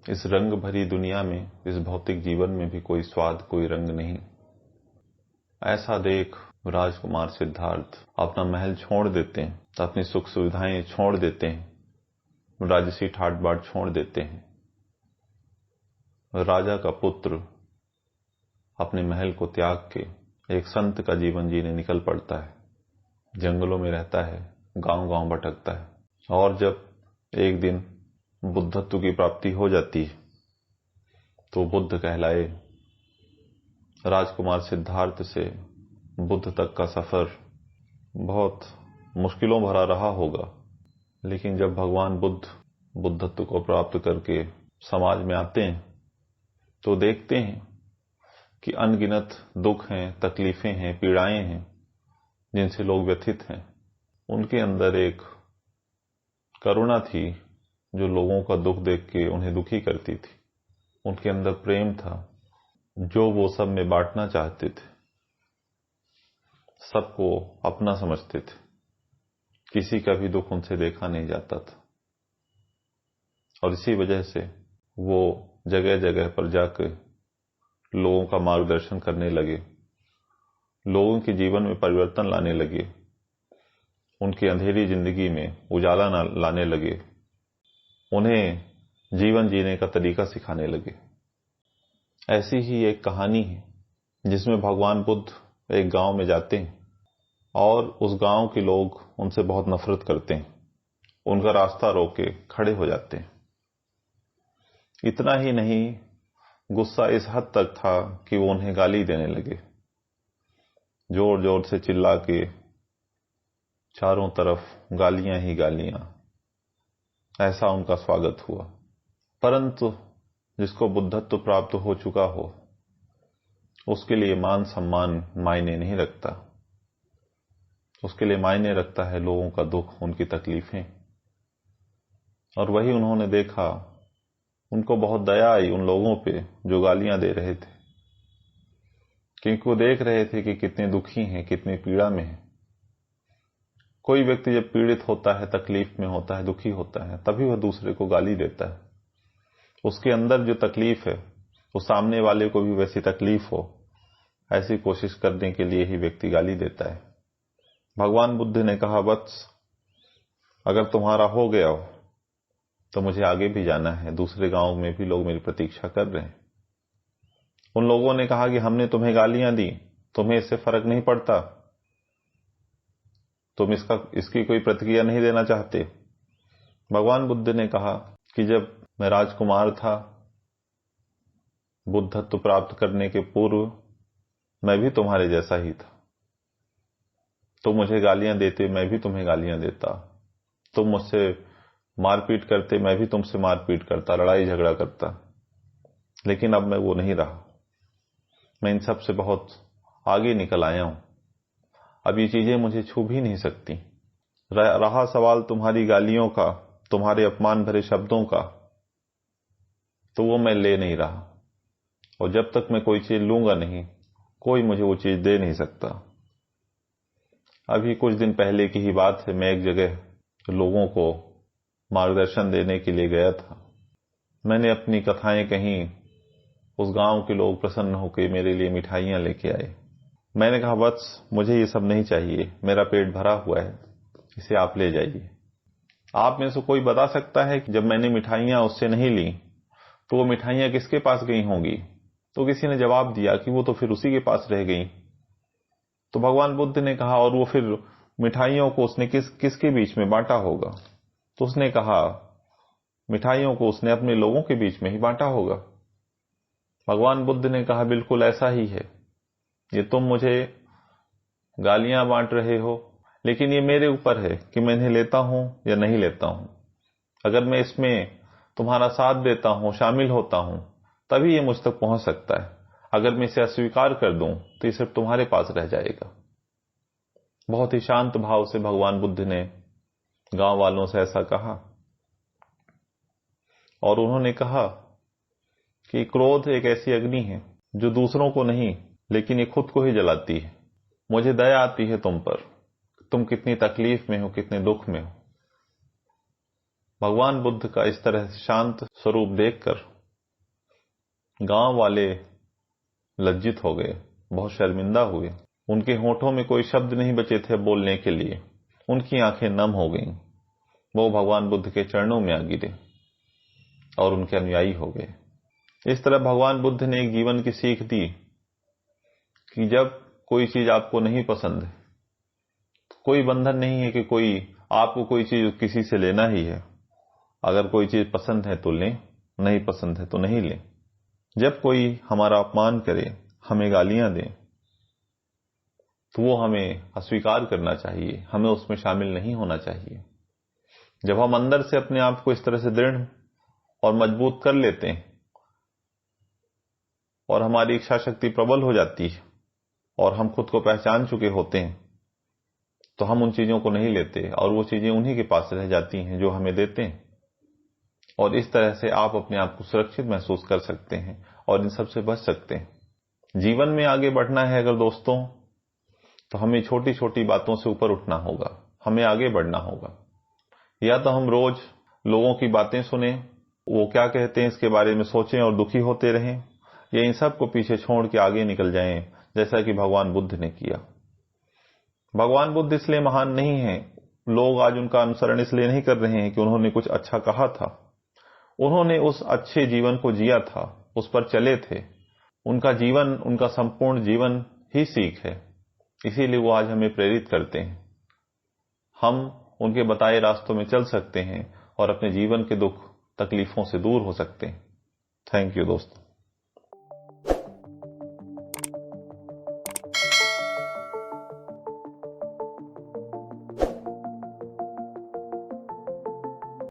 इस रंग भरी दुनिया में, इस भौतिक जीवन में भी कोई स्वाद, कोई रंग नहीं। ऐसा देख राजकुमार सिद्धार्थ अपना महल छोड़ देते हैं, अपनी सुख सुविधाएं छोड़ देते हैं, राजसी ठाट बाट छोड़ देते हैं। राजा का पुत्र अपने महल को त्याग के एक संत का जीवन जीने निकल पड़ता है। जंगलों में रहता है, गांव-गांव भटकता है, और जब एक दिन बुद्धत्व की प्राप्ति हो जाती है तो बुद्ध कहलाए। राजकुमार सिद्धार्थ से बुद्ध तक का सफर बहुत मुश्किलों भरा रहा होगा, लेकिन जब भगवान बुद्ध बुद्धत्व को प्राप्त करके समाज में आते हैं तो देखते हैं कि अनगिनत दुख हैं, तकलीफें हैं, पीड़ाएं हैं जिनसे लोग व्यथित हैं। उनके अंदर एक करुणा थी जो लोगों का दुख देख के उन्हें दुखी करती थी। उनके अंदर प्रेम था जो वो सब में बांटना चाहते थे, सबको अपना समझते थे, किसी का भी दुख उनसे देखा नहीं जाता था। और इसी वजह से वो जगह जगह पर जाकर लोगों का मार्गदर्शन करने लगे, लोगों के जीवन में परिवर्तन लाने लगे, उनकी अंधेरी जिंदगी में उजाला लाने लगे, उन्हें जीवन जीने का तरीका सिखाने लगे। ऐसी ही एक कहानी है जिसमें भगवान बुद्ध एक गांव में जाते हैं और उस गांव के लोग उनसे बहुत नफरत करते हैं, उनका रास्ता रोक के खड़े हो जाते हैं। इतना ही नहीं, गुस्सा इस हद तक था कि वो उन्हें गाली देने लगे, जोर जोर से चिल्ला के, चारों तरफ गालियां ही गालियां। ऐसा उनका स्वागत हुआ। परंतु जिसको बुद्धत्व प्राप्त हो चुका हो उसके लिए मान सम्मान मायने नहीं रखता। उसके लिए मायने रखता है लोगों का दुख, उनकी तकलीफें। और वही उन्होंने देखा। उनको बहुत दया आई उन लोगों पे जो गालियां दे रहे थे, क्योंकि वो देख रहे थे कि कितने दुखी हैं, कितनी पीड़ा में हैं। कोई व्यक्ति जब पीड़ित होता है, तकलीफ में होता है, दुखी होता है, तभी वह दूसरे को गाली देता है। उसके अंदर जो तकलीफ है वो सामने वाले को भी वैसी तकलीफ हो, ऐसी कोशिश करने के लिए ही व्यक्ति गाली देता है। भगवान बुद्ध ने कहा, वत्स, अगर तुम्हारा हो गया हो तो मुझे आगे भी जाना है, दूसरे गांव में भी लोग मेरी प्रतीक्षा कर रहे हैं। उन लोगों ने कहा कि हमने तुम्हें गालियां दी, तुम्हें इससे फर्क नहीं पड़ता, तुम इसकी कोई प्रतिक्रिया नहीं देना चाहते। भगवान बुद्ध ने कहा कि जब मैं राजकुमार था, बुद्धत्व प्राप्त करने के पूर्व मैं भी तुम्हारे जैसा ही था। तुम मुझे गालियां देते, मैं भी तुम्हें गालियां देता। तुम मुझसे मारपीट करते, मैं भी तुमसे मारपीट करता, लड़ाई झगड़ा करता। लेकिन अब मैं वो नहीं रहा। मैं इन सब से बहुत आगे निकल आया हूं। अब ये चीजें मुझे छू भी नहीं सकती। रहा सवाल तुम्हारी गालियों का, तुम्हारे अपमान भरे शब्दों का, तो वो मैं ले नहीं रहा। और जब तक मैं कोई चीज लूंगा नहीं, कोई मुझे वो चीज दे नहीं सकता। अभी कुछ दिन पहले की ही बात है, मैं एक जगह लोगों को मार्गदर्शन देने के लिए गया था। मैंने अपनी कथाएं कहीं, उस गांव के लोग प्रसन्न होकर मेरे लिए मिठाइयां लेके आए। मैंने कहा, वत्स, मुझे ये सब नहीं चाहिए, मेरा पेट भरा हुआ है, इसे आप ले जाइए। आप में से कोई बता सकता है कि जब मैंने मिठाइयां उससे नहीं ली तो वो मिठाइयां किसके पास गई होंगी? तो किसी ने जवाब दिया कि वो तो फिर उसी के पास रह गई। तो भगवान बुद्ध ने कहा, और वो फिर मिठाइयों को उसने किसके बीच में बांटा होगा? तो उसने कहा, मिठाइयों को उसने अपने लोगों के बीच में ही बांटा होगा। भगवान बुद्ध ने कहा, बिल्कुल ऐसा ही है। ये तुम मुझे गालियां बांट रहे हो, लेकिन ये मेरे ऊपर है कि मैं इन्हें लेता हूं या नहीं लेता हूं। अगर मैं इसमें तुम्हारा साथ देता हूं, शामिल होता हूं, तभी ये मुझ तक पहुंच सकता है। अगर मैं इसे अस्वीकार कर दूं तो ये सिर्फ तुम्हारे पास रह जाएगा। बहुत ही शांत भाव से भगवान बुद्ध ने गांव वालों से ऐसा कहा। और उन्होंने कहा कि क्रोध एक ऐसी अग्नि है जो दूसरों को नहीं, लेकिन ये खुद को ही जलाती है। मुझे दया आती है तुम पर, तुम कितनी तकलीफ में हो, कितने दुख में हो। भगवान बुद्ध का इस तरह शांत स्वरूप देखकर गांव वाले लज्जित हो गए, बहुत शर्मिंदा हुए। उनके होठों में कोई शब्द नहीं बचे थे बोलने के लिए। उनकी आंखें नम हो गईं। वो भगवान बुद्ध के चरणों में आ गिरे और उनके अनुयायी हो गए। इस तरह भगवान बुद्ध ने एक जीवन की सीख दी कि जब कोई चीज आपको नहीं पसंद है, कोई बंधन नहीं है कि आपको कोई चीज किसी से लेना ही है। अगर कोई चीज पसंद है तो लें, नहीं पसंद है तो नहीं लें। जब कोई हमारा अपमान करे, हमें गालियां दे, तो वो हमें अस्वीकार करना चाहिए, हमें उसमें शामिल नहीं होना चाहिए। जब हम अंदर से अपने आप को इस तरह से दृढ़ और मजबूत कर लेते हैं और हमारी इच्छा शक्ति प्रबल हो जाती है और हम खुद को पहचान चुके होते हैं, तो हम उन चीजों को नहीं लेते और वो चीजें उन्हीं के पास रह जाती हैं जो हमें देते हैं। और इस तरह से आप अपने आप को सुरक्षित महसूस कर सकते हैं और इन सब से बच सकते हैं। जीवन में आगे बढ़ना है अगर दोस्तों, तो हमें छोटी छोटी बातों से ऊपर उठना होगा, हमें आगे बढ़ना होगा। या तो हम रोज लोगों की बातें सुने, वो क्या कहते हैं इसके बारे में सोचें और दुखी होते रहें, या इन सब को पीछे छोड़ के आगे निकल जाएं, जैसा कि भगवान बुद्ध ने किया। भगवान बुद्ध इसलिए महान नहीं है, लोग आज उनका अनुसरण इसलिए नहीं कर रहे हैं कि उन्होंने कुछ अच्छा कहा था। उन्होंने उस अच्छे जीवन को जिया था, उस पर चले थे। उनका जीवन, उनका संपूर्ण जीवन ही सीख है। इसीलिए वो आज हमें प्रेरित करते हैं। हम उनके बताए रास्तों में चल सकते हैं और अपने जीवन के दुख तकलीफों से दूर हो सकते हैं। थैंक यू दोस्तों।